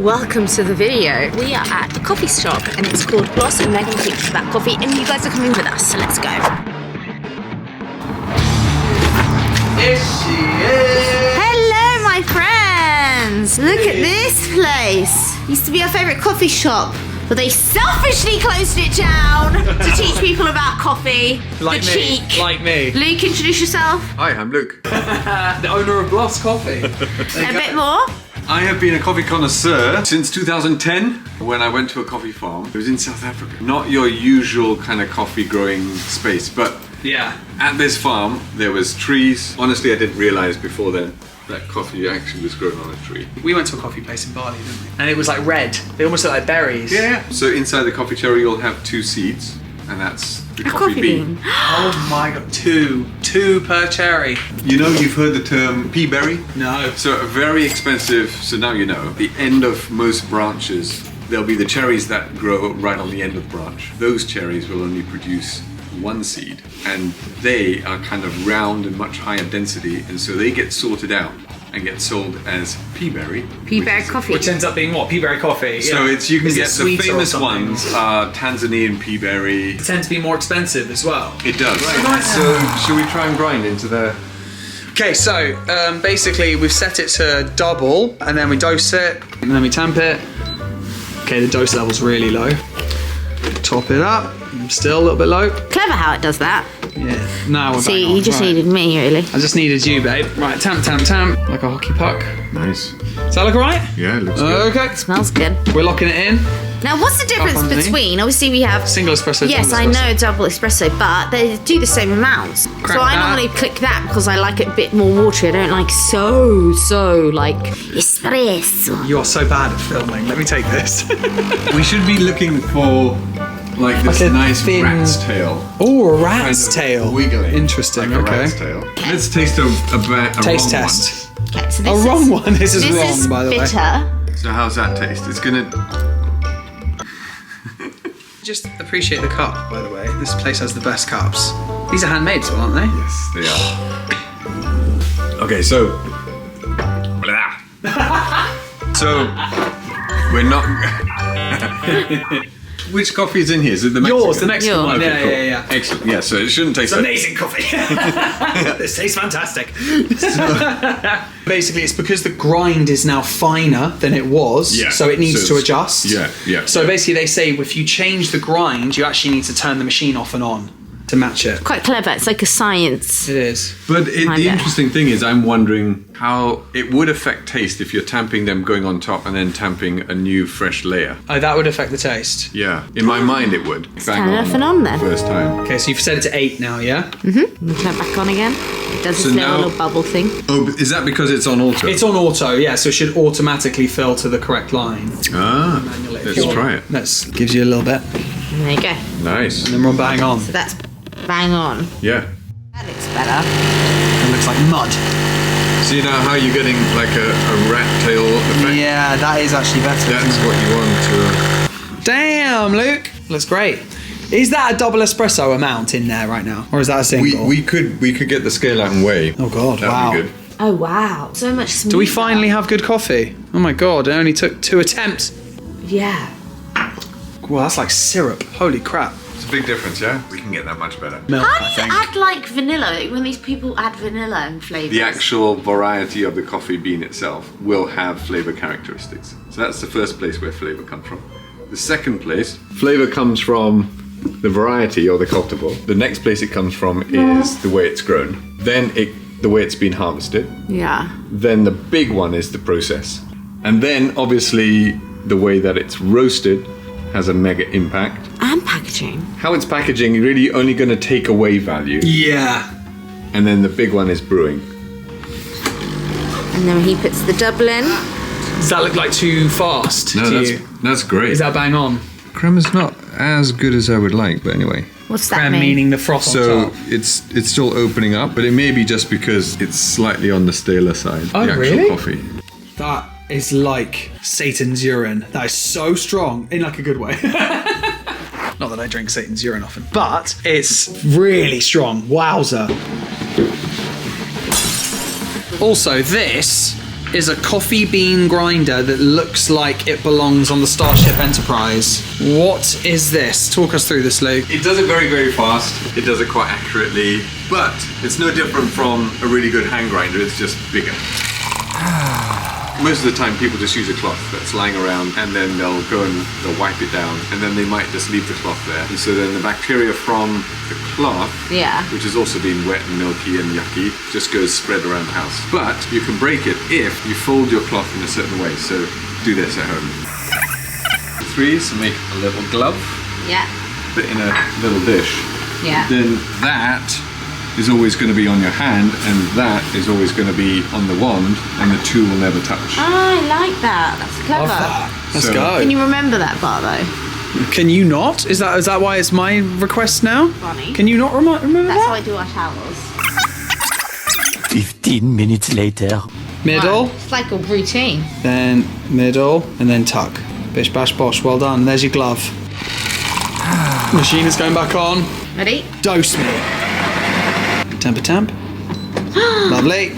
Welcome to the video. We are at the coffee shop and it's called Bloss and Megan Teach Black Coffee and you guys are coming with us, so let's go. Here she is! Hello my friends! Look at this place. Used to be our favourite coffee shop, but they selfishly closed it down to teach people about coffee. Like the me. cheek. Like me. Luke, introduce yourself. Hi, I'm Luke. The owner of Bloss Coffee. A bit more. I have been a coffee connoisseur since 2010 when I went to a coffee farm. It was in South Africa. Not your usual kind of coffee growing space, but Yeah. at this farm there was trees. Honestly, I didn't realize before then that coffee actually was grown on a tree. We went to a coffee place in Bali, didn't we? And it was like red. They almost look like berries. Yeah. So inside the coffee cherry you'll have 2 seeds, and that's the coffee bean. Oh my god. Two per cherry. You know, you've heard the term pea berry? No. So a very expensive, so now you know, the end of most branches, there'll be the cherries that grow right on the end of the branch. Those cherries will only produce 1 seed, and they are kind of round and much higher density, and so they get sorted out and get sold as pea berry. Pea berry coffee. Which ends up being what? Pea berry coffee. So Yeah. it's, you can Is it get the sweeter or famous something? ones are Tanzanian pea berry. It tends to be more expensive as well. It does. Right. So should we try and grind into the... Okay, so basically we've set it to double, and then we dose it, and then we tamp it. Okay, the dose level's really low. Top it up, still a little bit low. Clever how it does that. Yeah, now we're See, bang on. you just Right. needed me, really. I just needed you, babe. Right, tamp, tamp, tamp, like a hockey puck. Nice. Does that look alright? Yeah, it looks good. Okay, Smells good. we're locking it in. Now, what's the difference on me. between, obviously we have... Single espresso, Yes, double I espresso. know double espresso, but they do the same amounts. Crack So I that. normally click that because I like it a bit more watery. I don't like so like espresso. You are so bad at filming. Let me take this. We should be looking for like this Like a nice thin- rat's tail. Oh, a Kind rat's of tail. Wiggling. Interesting, Like a okay. rat's tail. Let's taste a Taste wrong test. Okay, so A this wrong is, one. This is wrong, is by the way. bitter. one. So how's that taste? It's gonna... Just appreciate the cup, by the way. This place has the best cups. These are handmade, so aren't they? Yes, they are. Okay, so... So, we're not... Which coffee is in here? Is it the Mexican? Yours, the Mexican Yours. one. Okay, Yeah, cool. yeah, yeah. Excellent. Yeah, so it shouldn't taste It's like... amazing coffee. This tastes fantastic. Basically, it's because the grind is now finer than it was, Yeah, so it needs so to it's- adjust. yeah. So basically, they say if you change the grind, you actually need to turn the machine off and on to match it. Quite clever. It's like a science. It is. But I the bet. interesting thing is, I'm wondering how it would affect taste if you're tamping them going on top and then tamping a new fresh layer. Oh, that would affect the taste. Yeah, in my mind it would. turn it off and on then. First time. Okay, so you've set it to 8 now, yeah? And turn it back on again. It does So this now- little bubble thing. Oh, but is that because it's on auto? It's on auto, yeah, so it should automatically fill to the correct line. Ah, Manually. let's try it. That gives you a little bit. And there you go. Nice. And then we're bang on. So that's bang on. Yeah. That looks better. It looks like mud. See now how you're getting like a rat tail effect? Yeah, that is actually better. That's what you want to... Damn, Luke. Looks great. Is that a double espresso amount in there right now? Or is that a single? We could get the scale out and weigh. Oh, God, That'd wow. be good. Oh wow, so much smoother. Do we finally have good coffee? Oh my God, it only took 2 attempts. Yeah. Well, that's like syrup. Holy crap. It's a big difference, yeah? We can get that much better. Milk, How do I you think. add like vanilla when these people add vanilla and flavours? The actual variety of the coffee bean itself will have flavor characteristics. So that's the first place where flavor comes from. The second place, flavor comes from the variety or the cultivar. The next place it comes from is the way it's grown. Then the way it's been harvested. Yeah. Then the big one is the process. And then obviously the way that it's roasted has a mega impact. And packaging. How it's packaging really only going to take away value. Yeah. And then the big one is brewing. And then he puts the double in. Does that look like too fast No, to you? that's great. Is that bang on? Crema's not as good as I would like, but anyway. What's that Creme mean? meaning the froth So on top. it's still opening up, but it may be just because it's slightly on the staler side. Oh, the actual really? coffee. That is like Satan's urine. That is so strong in like a good way. Not that I drink Satan's urine often, but it's really strong. Wowza. Also, this is a coffee bean grinder that looks like it belongs on the Starship Enterprise. What is this? Talk us through this, Luke. It does it very, very fast. It does it quite accurately, but it's no different from a really good hand grinder. It's just bigger. Most of the time people just use a cloth that's lying around, and then they'll go and they'll wipe it down, and then they might just leave the cloth there. And so then the bacteria from the cloth, which has also been wet and milky and yucky, just goes spread around the house. But you can break it if you fold your cloth in a certain way. So do this at home. 3, so make a little glove. Yeah. Put it in a little dish. Yeah. Then that is always going to be on your hand, and that is always going to be on the wand, and the two will never touch. Oh, I like that. That's clever. Let's So- go. Can you remember that part though? Can you not? Is that why it's my request now? Funny. Can you not remember That's how that? I do our showers. 15 minutes later. Middle, It's like a routine. then middle, and then tuck. Bish bash bosh. Well done. There's your glove. Machine is going back on. Ready? Dose me. Temper temp. Lovely.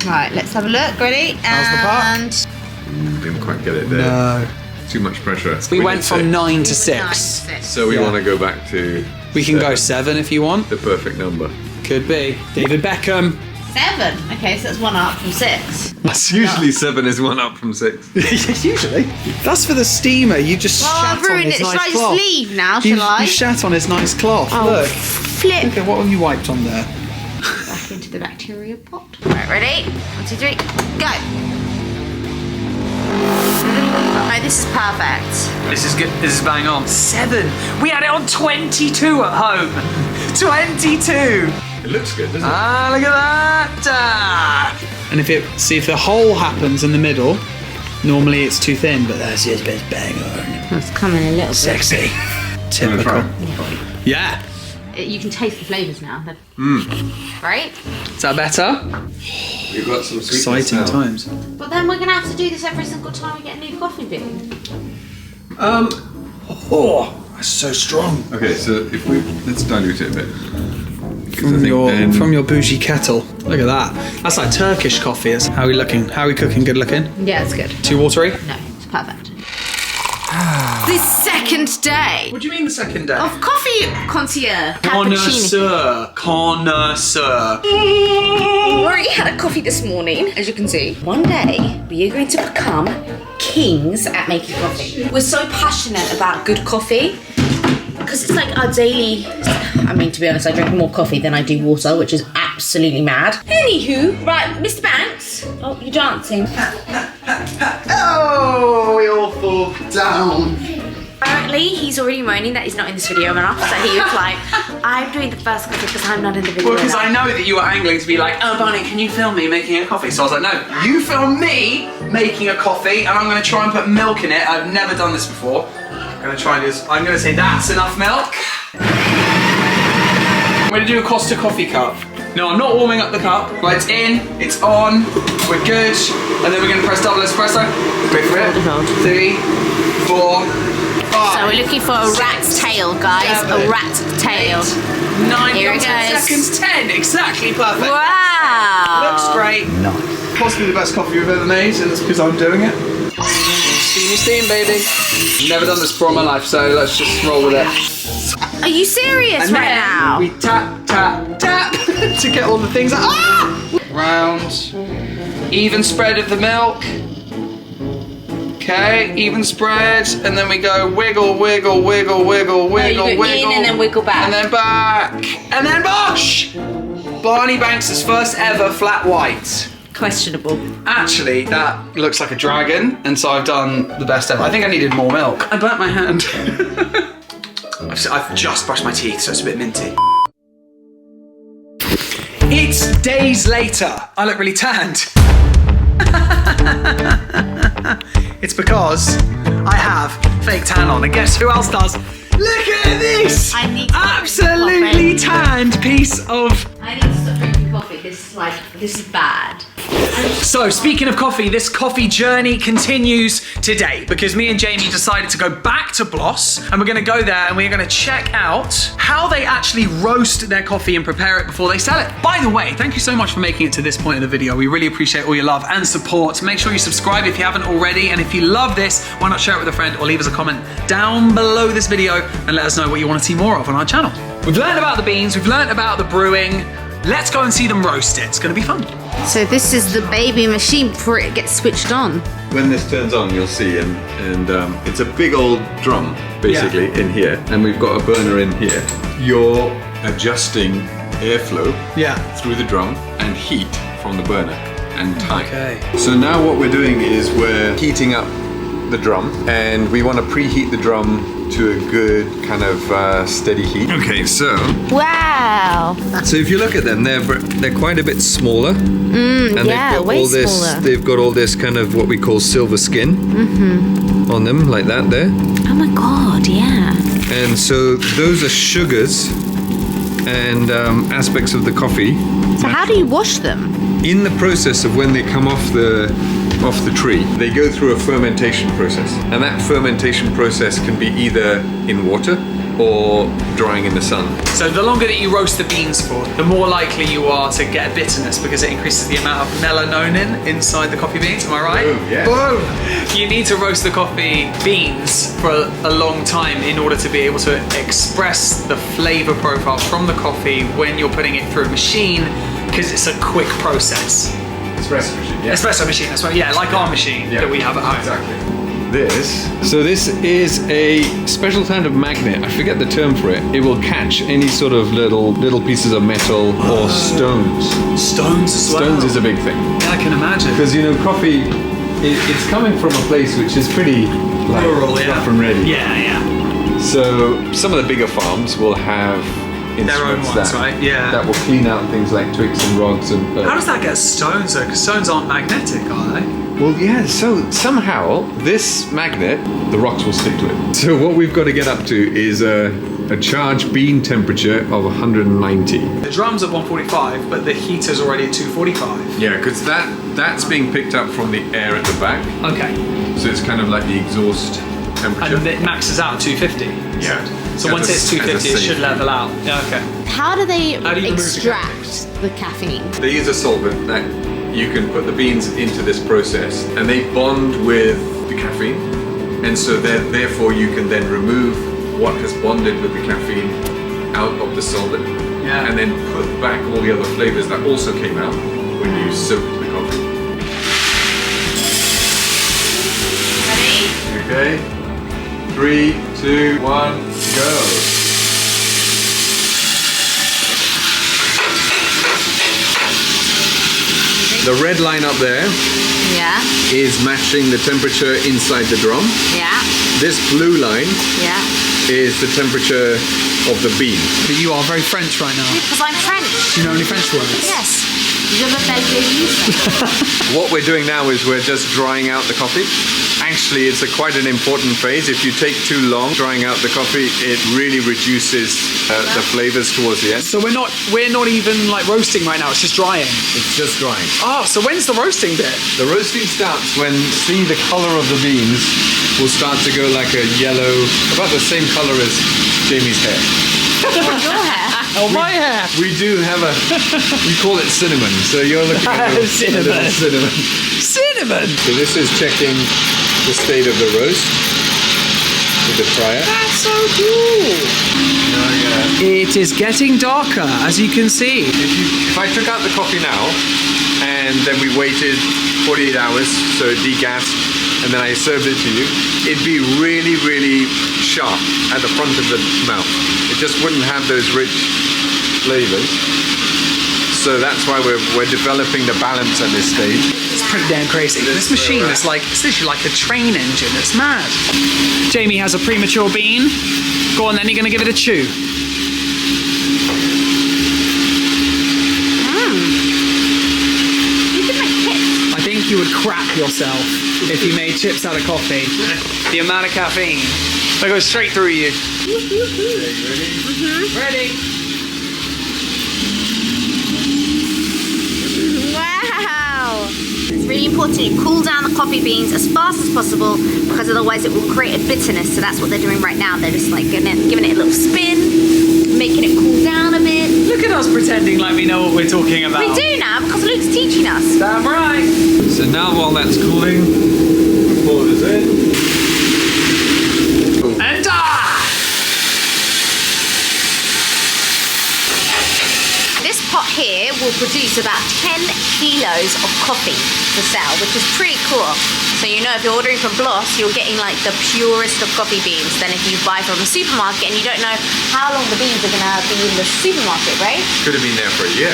Right, let's have a look. Ready? How's the part? And Didn't quite get it there. No. Too much pressure. We went need from 6. 9 to 6. So we Yeah. want to go back to. We can go 7, 7 if you want. the perfect number. Could be. David Beckham. 7. Okay, so that's 1 up from 6. That's usually 7 is 1 up from 6. Yes, usually. That's for the steamer. You just Well, shat I've ruined on his it. nice Should I just cloth. leave now? You, Shall I? you shat on his nice cloth. Oh, Look. flip. Okay, what have you wiped on there? Back into the bacteria pot. Right, ready? 1, 2, 3, go. Oh, this is perfect. This is good. This is bang on. 7. We had it on 22 at home. 22. It looks good, doesn't it? Ah, look at that. And if the hole happens in the middle, normally it's too thin, but that's just bang on. It's coming a little bit. Sexy. Typical. try? Yeah. You can taste the flavours now. Right? Is that better? We've got some sweetness Exciting now. times. But then we're going to have to do this every single time we get a new coffee bean. Oh, that's so strong. Okay, so if let's dilute it a bit. 'Cause I think From your bougie kettle. Look at that. That's like Turkish coffee. How are we looking? How are we cooking? Good looking? Yeah, it's good. Too watery? No, it's perfect. The second day What do you mean the second day? of coffee concierge. Cappuccino. Connoisseur. Connoisseur. We already had a coffee this morning, as you can see. One day, we are going to become kings at making coffee. We're so passionate about good coffee because it's like our daily. I mean, to be honest, I drink more coffee than I do water, which is absolutely mad. Anywho, right, Mr. Banks. Oh, you're dancing. Oh, we all fall down. Apparently, he's already moaning that he's not in this video enough, so he was like, I'm doing the first coffee because I'm not in the video Well, because enough. I know that you were angling to be like, oh, Barney, can you film me making a coffee? So I was like, no, you film me making a coffee, and I'm going to try and put milk in it. I've never done this before. I'm going to try this. I'm going to say that's enough milk. I'm going to do a Costa coffee cup. No, I'm not warming up the cup. Right, it's in, it's on, we're good. And then we're going to press double espresso. Wait for it. Hold. 3, 4, 5. So we're looking for a rat's tail, guys. 7, A rat tail. 9, Here it 10 goes. seconds, 10. Exactly perfect. Wow. Looks great. Nice. Possibly the best coffee we've ever made, and it's because I'm doing it. Steamy steam, baby. Never done this before in my life, so let's just roll with it. Are you serious And right then now? we tap, tap, tap to get all the things out. Ah! Round. Even spread of the milk. Okay, even spread, and then we go wiggle, wiggle, wiggle, wiggle, wiggle, you go wiggle. in and then wiggle back. And then back. And then bosh! Barney Banks' first ever flat white. Questionable. Actually, that looks like a dragon, and so I've done the best ever. I think I needed more milk. I burnt my hand. I've just brushed my teeth, so it's a bit minty. It's days later. I look really tanned. It's because I have fake tan on, and guess who else does? Look at this! I need to stop drinking Absolutely tanned piece of... I need to stop drinking coffee. this is bad. So, speaking of coffee, this coffee journey continues today because me and Jamie decided to go back to Bloss and we're going to go there and we're going to check out how they actually roast their coffee and prepare it before they sell it. By the way, thank you so much for making it to this point in the video. We really appreciate all your love and support. Make sure you subscribe if you haven't already, and if you love this, why not share it with a friend or leave us a comment down below this video and let us know what you want to see more of on our channel. We've learned about the beans, we've learned about the brewing. Let's go and see them roast it. It's going to be fun. So this is the baby machine before it gets switched on. When this turns on, you'll see, and it's a big old drum, basically, in here, and we've got a burner in here. You're adjusting airflow through the drum and heat from the burner and time. Okay. So now what we're doing is we're heating up the drum, and we want to preheat the drum to a good kind of steady heat. Okay, so wow. So if you look at them, they're quite a bit smaller, and yeah, they've got way all this. smaller. They've got all this kind of what we call silver skin on them, like that there. Oh my god, yeah. And so those are sugars and aspects of the coffee. So how do you wash them? In the process of when they come off the tree, they go through a fermentation process, and that fermentation process can be either in water or drying in the sun. So the longer that you roast the beans for, the more likely you are to get a bitterness because it increases the amount of melatonin inside the coffee beans, am I right? Boom, yeah. Boom! You need to roast the coffee beans for a long time in order to be able to express the flavor profile from the coffee when you're putting it through a machine, because it's a quick process. Espresso machine, yeah. Espresso machine, that's right, yeah, like our machine that we have at home. Exactly. So this is a special kind of magnet. I forget the term for it. It will catch any sort of little pieces of metal or stones. Stones as well? Stones is a big thing. Yeah, I can imagine. Because, you know, coffee, it's coming from a place which is pretty like, rural, rough and ready. Yeah, yeah. So some of the bigger farms will have their own instruments ones, right? Yeah. that will clean out things like twigs and rods and. How does that get stones though? Because stones aren't magnetic, are they? Well, yeah, so somehow this magnet, the rocks will stick to it. So what we've got to get up to is a charged bean temperature of 190. The drum's at 145, but the heater's already at 245. Yeah, because that's being picked up from the air at the back. Okay. So it's kind of like the exhaust temperature. And it maxes out at 250. Yeah. So once it's 250, it should level out. Yeah, okay. How do they How do you extract the caffeine? They use a solvent that you can put the beans into this process, and they bond with the caffeine, and so therefore you can then remove what has bonded with the caffeine out of the solvent, and then put back all the other flavors that also came out when you soaked the coffee. Ready? Okay. 3, 2, 1, go. The red line up there is matching the temperature inside the drum. Yeah. This blue line is the temperature of the bean. But you are very French right now. Because I'm French. Do you know any French words? Yes. Je m'appelle Denise. What we're doing now is we're just drying out the coffee. Actually, it's quite an important phase. If you take too long drying out the coffee, it really reduces the flavors towards the end. So we're not even like roasting right now. It's just drying. It's just drying. Oh, so when's the roasting bit? The roasting starts when, see, the color of the beans will start to go like a yellow, about the same color as Jamie's hair. Your hair. Oh, my hair. We do have we call it cinnamon. So you're looking at a little cinnamon. Cinnamon. So this is checking the state of the roast with the fryer. That's so cool. It is getting darker, as you can see. If I took out the coffee now, and then we waited 48 hours, so it degassed, and then I served it to you, it'd be really, really sharp at the front of the mouth. It just wouldn't have those rich flavors. So that's why we're developing the balance at this stage. It's pretty damn crazy. This machine is like, it's literally like a train engine. It's mad. Jamie has a premature bean. Go on then, you're going to give it a chew. You can make chips. I think you would crap yourself if you made chips out of coffee. The amount of caffeine that goes straight through you. Okay, ready? Ready? It's really important you cool down the coffee beans as fast as possible because otherwise it will create a bitterness. So that's what they're doing right now. They're just like giving it a little spin, making it cool down a bit. Look at us pretending like we know what we're talking about. We do now because Luke's teaching us. Damn right. So now while that's cooling, pour this in. And This pot here will produce about 10 kilos of coffee to sell, which is pretty cool. So you know if you're ordering from Bloss, you're getting like the purest of coffee beans than if you buy from a supermarket and you don't know how long the beans are gonna be in the supermarket, right? Could have been there for a year.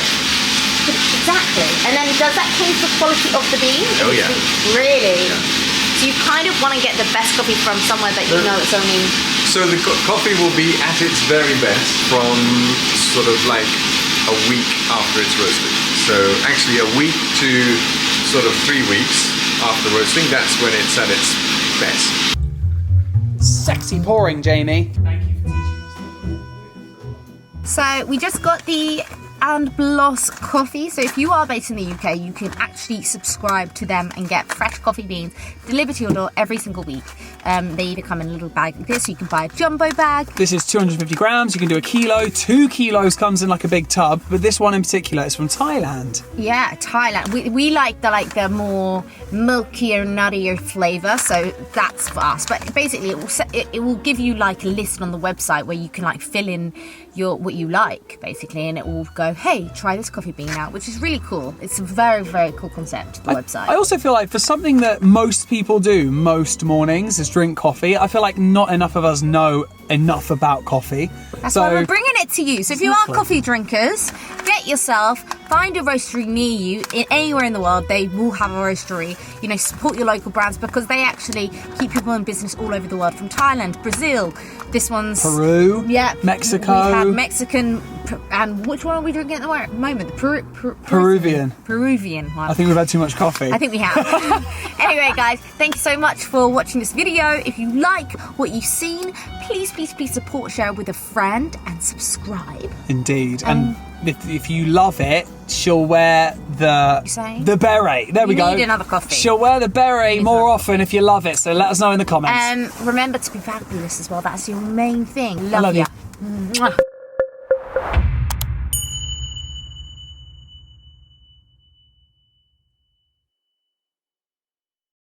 Exactly. And then does that change the quality of the bean? Oh yeah. Really? Yeah. So you kind of want to get the best coffee from somewhere that you know it's only... So the coffee will be at its very best from sort of like a week after it's roasted. So actually a week to sort of 3 weeks after roasting, that's when it's at its best. sexy pouring, Jamie. So we just got the Bloss Coffee. So if you are based in the UK, you can actually subscribe to them and get fresh coffee beans delivered to your door every single week. They either come in a little bag like this, so you can buy a jumbo bag. This is 250 grams. You can do a kilo. 2 kilos comes in like a big tub, but this one in particular is from Thailand. Yeah, Thailand. We like the more milkier, nuttier flavour, so that's for us. But basically, it will give you like a list on the website where you can like fill in what you like, basically, and it will go, hey, try this coffee bean out, which is really cool. It's a very, very cool concept, the website. I also feel like for something that most people do most mornings is drink coffee, I feel like not enough of us know enough about coffee. That's why we're bringing it to you. So if you are coffee drinkers, get yourself, find a roastery near you. Anywhere in the world, they will have a roastery. You know, support your local brands because they actually keep people in business all over the world, from Thailand, Brazil. This one's Peru, yeah, Mexico. We have Mexican, and which one are we drinking at the moment? The Peruvian. Peruvian one. I think we've had too much coffee. I think we have. Anyway, guys, thank you so much for watching this video. If you like what you've seen, please support, share with a friend, and subscribe. Indeed. And if you love it, she'll wear the beret. There we go. You need another coffee. She'll wear the beret more often if you love it. So let us know in the comments. Remember to be fabulous as well. That's your main thing. Love you. Mwah.